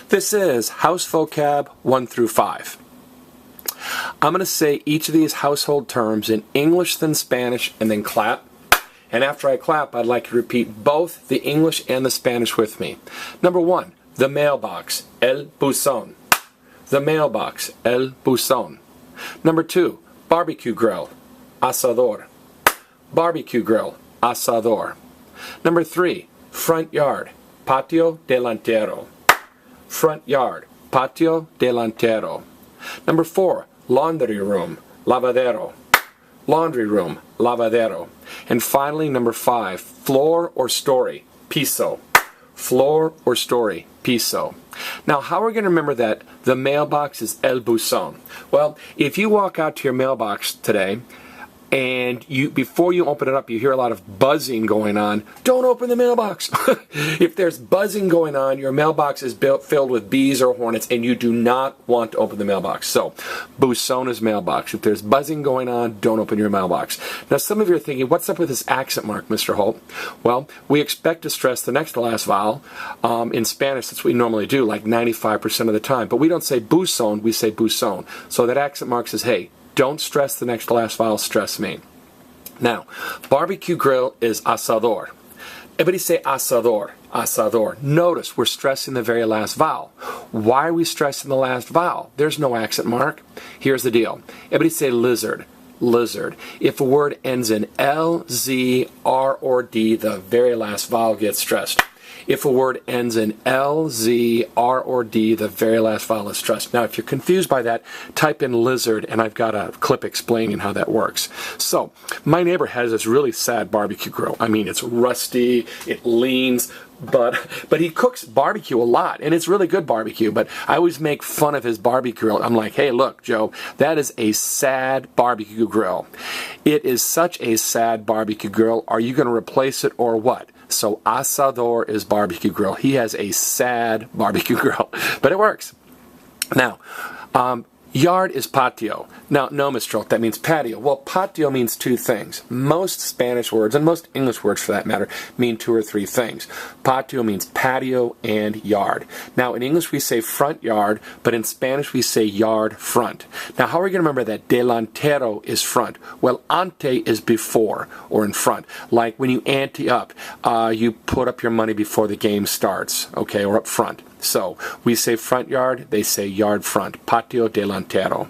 This is House Vocab 1 through 5. I'm going to say each of these household terms in English, then Spanish, and then clap. And after I clap, I'd like you to repeat both the English and the Spanish with me. Number 1, the mailbox, el buzón. The mailbox, el buzón. Number 2, barbecue grill, asador. Barbecue grill, asador. Number 3, front yard, patio, delantero. Front yard, patio, delantero. Number 4, laundry room, lavadero. Laundry room, lavadero. And finally, number 5, floor or story, piso. Floor or story, piso. Now, how are we going to remember that the mailbox is el buzón? Well, if you walk out to your mailbox today, and before you open it up, you hear a lot of buzzing going on. Don't open the mailbox. If there's buzzing going on, your mailbox is filled with bees or hornets, and you do not want to open the mailbox. So, buzón is mailbox. If there's buzzing going on, don't open your mailbox. Now, some of you are thinking, what's up with this accent mark, Mr. Holt? Well, we expect to stress the next to last vowel. In Spanish, that's what we normally do, like 95% of the time. But we don't say buzón, we say buzón. So that accent mark says, hey, don't stress the next to last vowel, stress me. Now, barbecue grill is asador. Everybody say asador, asador. Notice we're stressing the very last vowel. Why are we stressing the last vowel? There's no accent mark. Here's the deal. Everybody say lizard, lizard. If a word ends in L, Z, R, or D, the very last vowel gets stressed. If a word ends in L, Z, R, or D, the very last vowel is stressed. Now, if you're confused by that, type in lizard, and I've got a clip explaining how that works. So, my neighbor has this really sad barbecue grill. I mean, it's rusty, it leans, but he cooks barbecue a lot, and it's really good barbecue, but I always make fun of his barbecue grill. I'm like, hey, look, Joe, that is a sad barbecue grill. It is such a sad barbecue grill. Are you going to replace it or what? So asador is barbecue grill. He has a sad barbecue grill, but it works. Now, yard is patio. Now, no, Mr. Holt, that means patio. Well, patio means two things. Most Spanish words, and most English words for that matter, mean 2 or 3 things. Patio means patio and yard. Now, in English we say front yard, but in Spanish we say yard front. Now, how are we going to remember that delantero is front? Well, ante is before or in front. Like when you ante up, you put up your money before the game starts, okay, or up front. So, we say front yard, they say yard front. Patio delantero.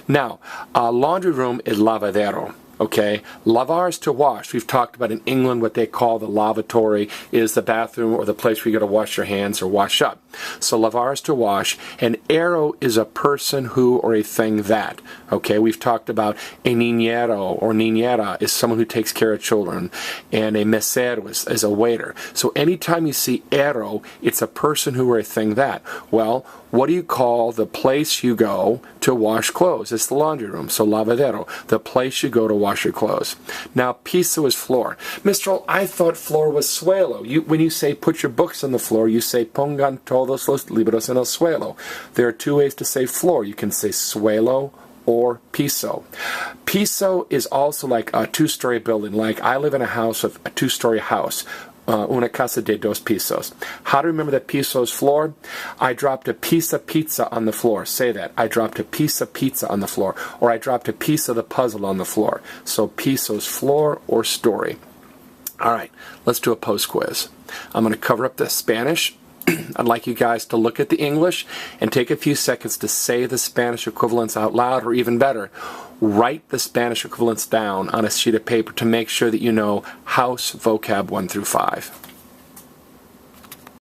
Now, laundry room is lavadero. Okay, lavar is to wash. We've talked about in England what they call the lavatory is the bathroom or the place where you go to wash your hands or wash up. So lavar is to wash. An arrow is a person who or a thing that. Okay, we've talked about a niñero or niñera is someone who takes care of children, and a mesero is a waiter. So anytime you see arrow, it's a person who or a thing that. Well, what do you call the place you go to wash clothes? It's the laundry room, so lavadero, the place you go to wash your clothes. Now, piso is floor. Mr. Holt, I thought floor was suelo. When you say put your books on the floor, you say pongan todos los libros en el suelo. There are 2 ways to say floor. You can say suelo or piso. Piso is also like a 2-story building. Like I live in a house of a 2-story house. Una casa de 2 pisos. How to remember that piso is floor? I dropped a piece of pizza on the floor. Say that. I dropped a piece of pizza on the floor. Or I dropped a piece of the puzzle on the floor. So piso is floor or story. All right, let's do a post quiz. I'm going to cover up the Spanish. I'd like you guys to look at the English and take a few seconds to say the Spanish equivalents out loud, or even better, write the Spanish equivalents down on a sheet of paper to make sure that you know House Vocab 1 through 5.